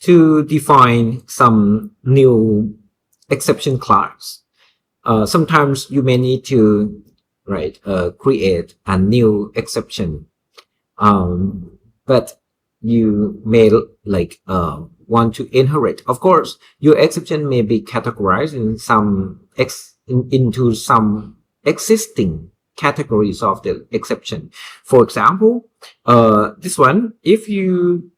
to define some new exception class. Sometimes you may need to create a new exception, but you may want to inherit. Of course, your exception may be categorized in into some existing categories of the exception. For example, this one, if you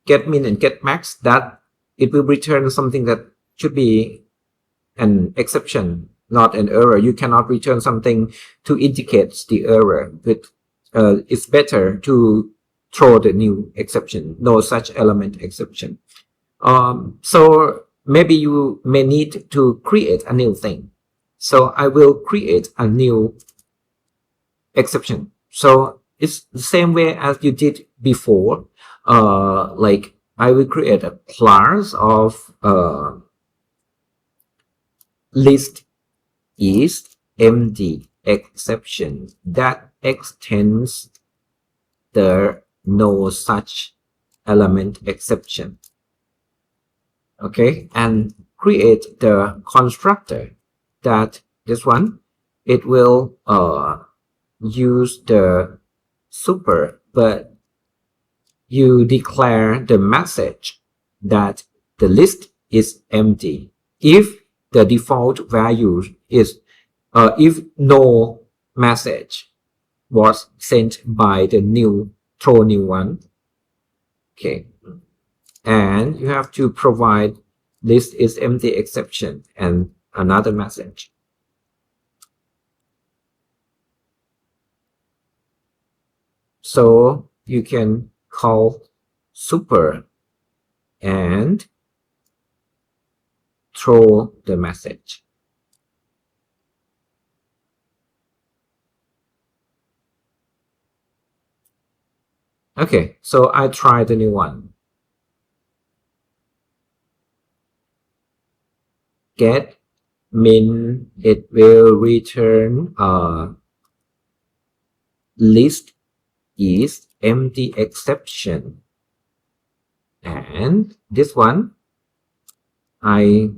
get min and get max, that it will return something that should be an exception, not an error. You cannot return something to indicate the error, but it's better to throw the new exception, no such element exception. So maybe you may need to create a new thing. So I will create a new exception. So it's the same way as you did before. Like I will create a class of list is empty exception that extends the no such element exception. Okay, and create the constructor that this one, it will use the super, but you declare the message that the list is empty if the default value is if no message was sent by the new one. Okay, and you have to provide list is empty exception and another message. So you can call super and throw the message. Okay, so I try the new one. Get min, it will return list is empty exception, and this one I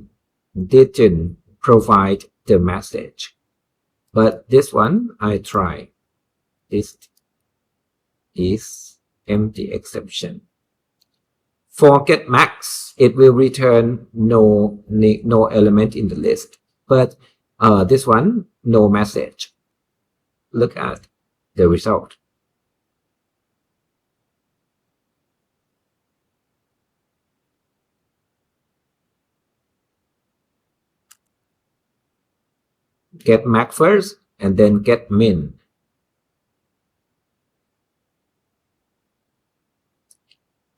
didn't provide the message, but this one I try. This is empty exception. For get max, it will return no element in the list, but this one no message. Look at the result. Get max first and then get min.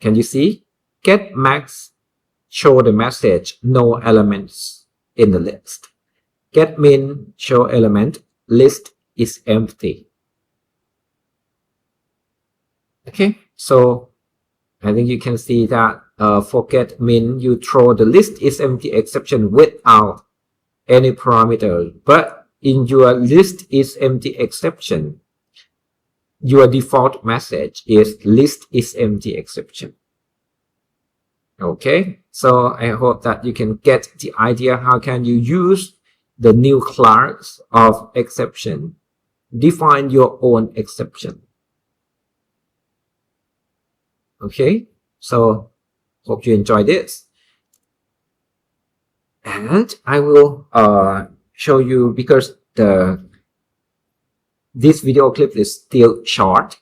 Can you see? Get max show the message no elements in the list. Get min show element list is empty. Okay, so I think you can see that for get min, you throw the list is empty exception without any parameter, but in your list is empty exception, your default message is list is empty exception. Okay, so I hope that you can get the idea how can you use the new class of exception, define your own exception. Okay, so hope you enjoy this. And I will show you, because this video clip is still short,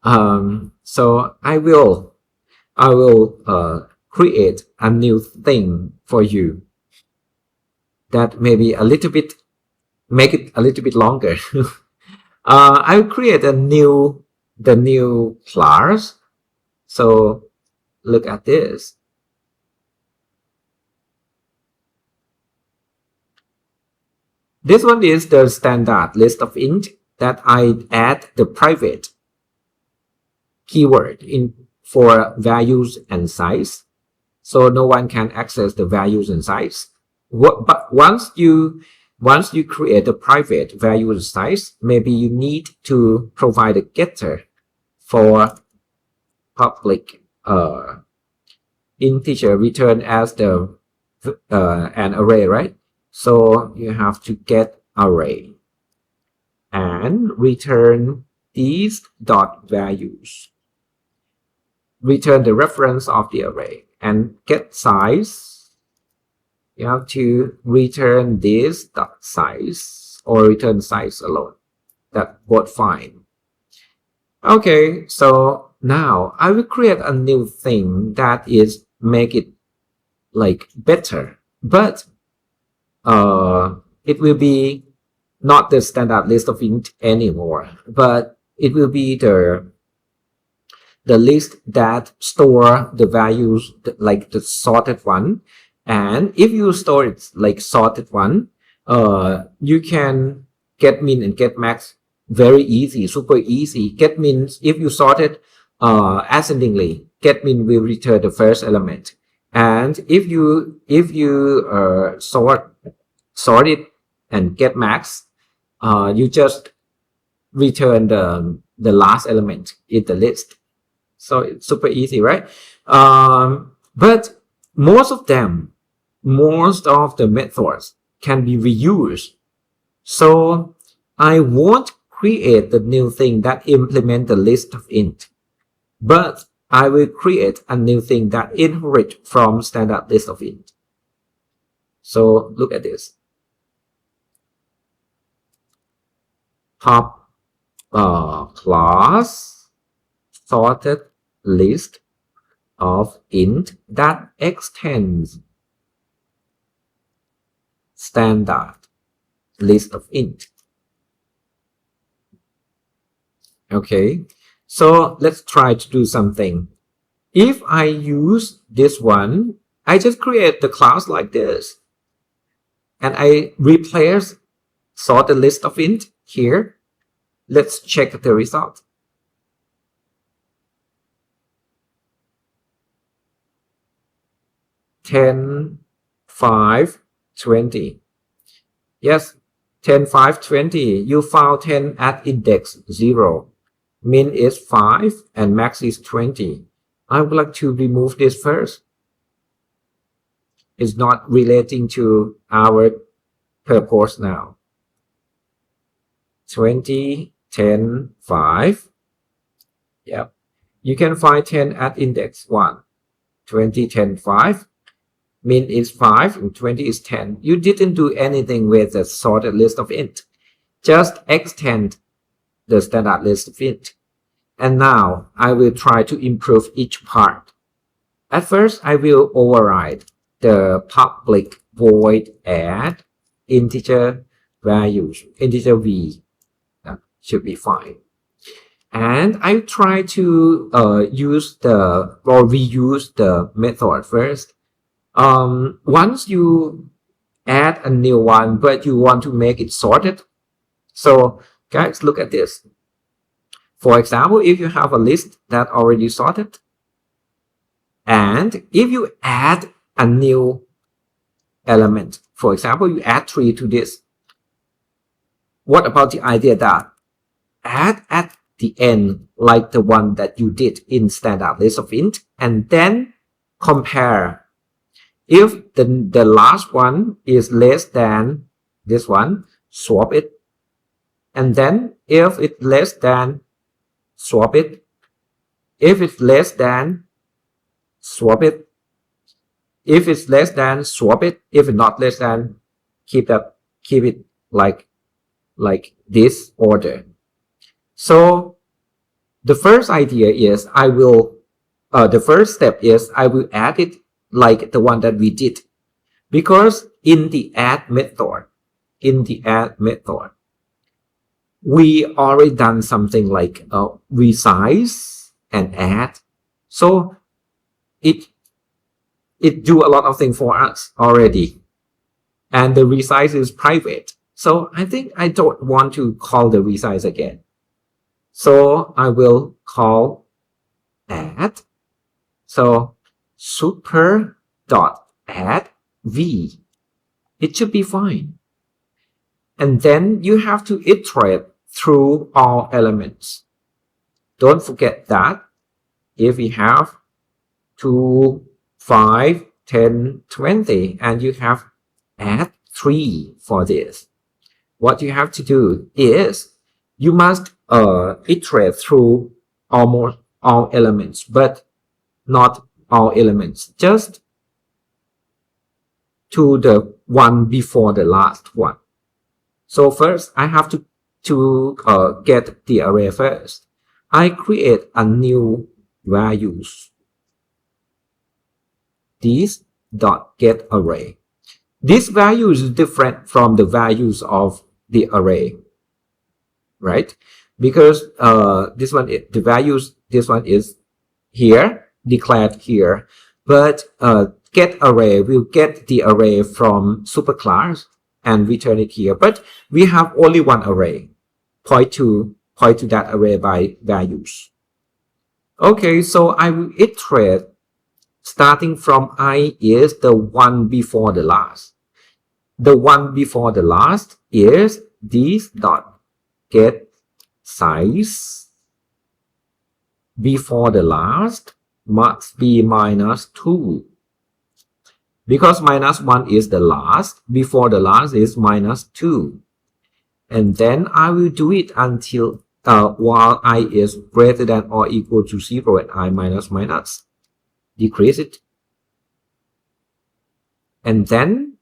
so I will create a new thing for you that maybe make it a little bit longer. I will create the new class. So look at this. This one is the standard list of int that I add the private keyword in for values and size, so no one can access the values and size. But once you create the private value and size, maybe you need to provide a getter for public integer returned as the an array, right? So you have to get array and return these dot values. Return the reference of the array and get size. You have to return this dot size or return size alone. That worked fine. Okay, so now I will create a new thing that is make it like better, but it will be not the standard list of int anymore, but it will be the list that store the values like the sorted one. And if you store it like sorted one, you can get min and get max very easy, super easy. Get min, if you sort it ascendingly, get min will return the first element. And if you sort it and get max, you just return the last element in the list. So it's super easy, right? But most of the methods can be reused. So I won't create the new thing that implement the list of int, but I will create a new thing that inherit from standard list of int. So look at this. Pop class sorted list of int that extends standard list of int. Okay, so let's try to do something. If I use this one, I just create the class like this, and I replace sorted list of int here. Let's check the result. 10, 5, 20. Yes, 10, 5, 20. You found 10 at index 0. Min is 5 and max is 20. I would like to remove this first. It's not relating to our purpose now. 20, 10, 5. Yep. You can find 10 at index 1. 20, 10, 5. Min is 5 and 20 is 10. You didn't do anything with the sorted list of int. Just extend the standard list of int. And now I will try to improve each part. At first, I will override the public void add integer values, integer v. That should be fine. And I try to reuse the method first. Once you add a new one, but you want to make it sorted. So guys, look at this. For example, if you have a list that already sorted, and if you add a new element, for example, you add 3 to this, what about the idea that add at the end like the one that you did in standard list of int, and then compare. If the last one is less than this one, swap it. And then if it's less than, swap it. If it's less than, swap it. If it's less than, swap it. If it's not less than, keep it like this order. So the first idea is the first step is I will add it like the one that we did, because in the add method, we already done something like resize and add. So it do a lot of things for us already, and the resize is private. So I think I don't want to call the resize again. So I will call add. So super dot add v. It should be fine. And then you have to iterate through all elements. Don't forget that if we have 2, 5, 10, 20, and you have add 3 for this. What you have to do is you must iterate through almost all elements, but not all elements, just to the one before the last one. So first I have to get the array first. I create a new values. This dot get array. This value is different from the values of the array, right? Because this one, the values, this one is here, declared here, but get array will get the array from superclass and return it here. But we have only one array. Point to that array by values. Okay, so I will iterate starting from I is the one before the last. The one before the last is this dot get size before the last must be -2. Because -1 is the last, before the last is -2. And then I will do it until while I is greater than or equal to 0 and I minus. Decrease it. And then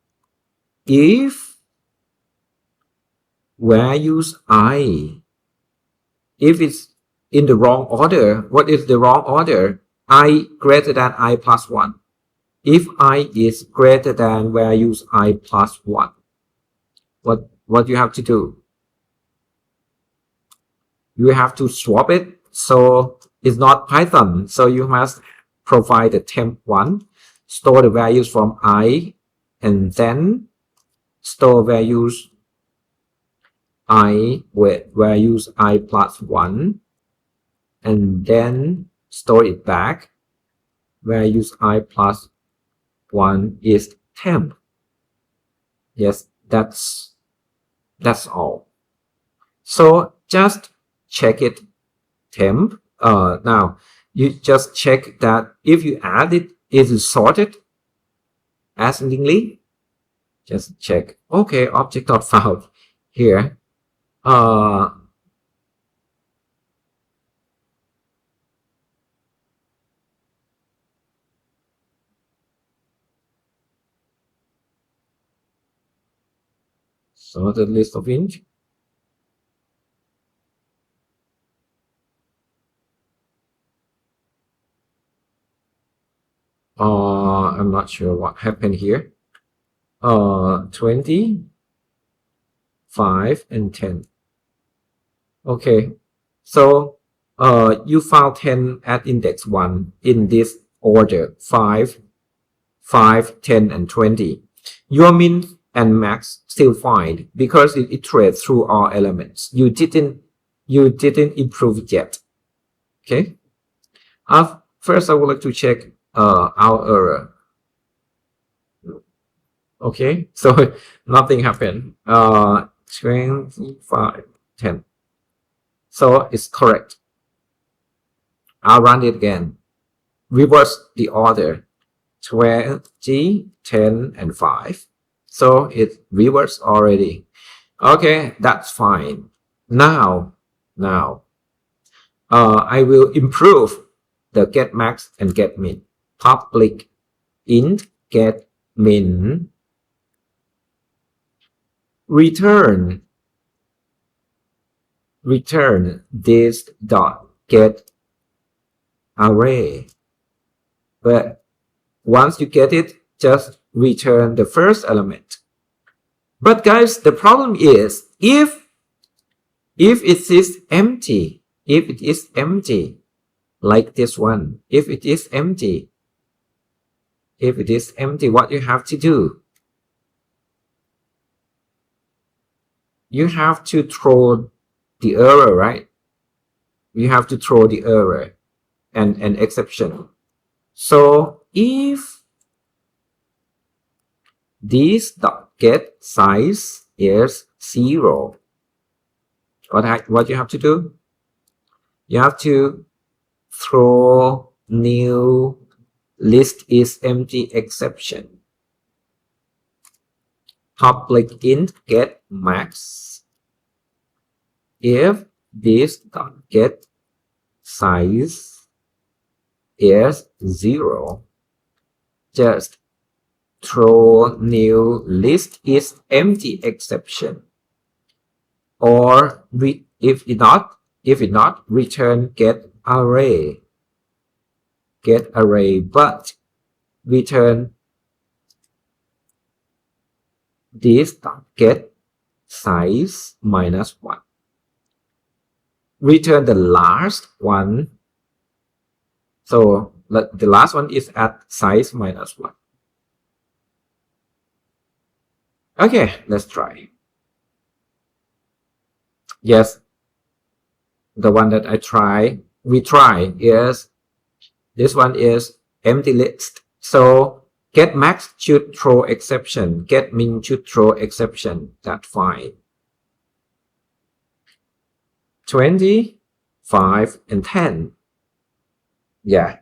if values I, if it's in the wrong order, what is the wrong order? I greater than I plus 1. If I is greater than values I plus 1, what you have to do? You have to swap it. So it's not Python. So you must provide the temp one, store the values from I, and then store values I with values I plus 1, and then store it back. Values I plus 1 is temp. Yes, that's all. So just check it, temp. Now you just check that if you add it, is it sorted ascendingly? Just check. Okay, object.found here. Sorted list of int. I'm not sure what happened here. 20, 5, and 10. Okay, so you found 10 at index 1 in this order: 5, 10, and 20. Your min and max still fine because it iterates through all elements. You didn't improve it yet. Okay. First, I would like to check our error. Okay, so nothing happened. 25, 10. So it's correct. I'll run it again. Reverse the order: 20, 10, and 5. So it reversed already. Okay, that's fine. Now, I will improve the get max and get min. Public int get min return this dot get array. But once you get it, just return the first element. But guys, the problem is if it is empty, like this one, if it is empty, what you have to do? You have to throw the error, right? You have to throw the error and an exception. So if this dot get size is 0, what you have to do? You have to throw new list is empty exception. Public int get max. If this dot get size is 0, just throw new list is empty exception. Or if it not return get array, but return this dot get size -1. Return the last one. So the last one is at size -1. Okay, let's try. Yes, the one that we try is this one is empty list. So get max should throw exception, get min should throw exception. That's fine. 20, 5, and 10. Yeah,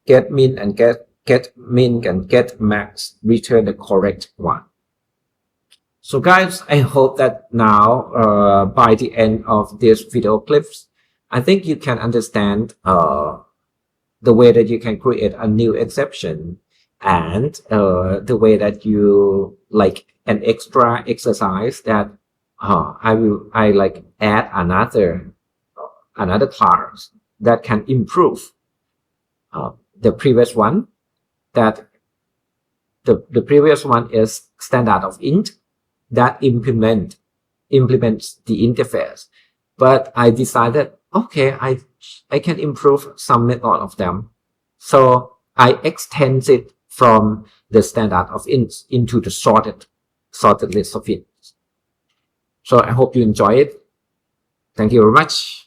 get min and get min and get max return the correct one. So guys, I hope that now by the end of this video clips, I think you can understand the way that you can create a new exception and the way that you like an extra exercise that I like add another class that can improve the previous one. That the previous one is standard of int that implements the interface, but I decided, okay, I can improve some method of them, so I extend it from the standard of ints into the sorted list of ints. So I hope you enjoy it. Thank you very much.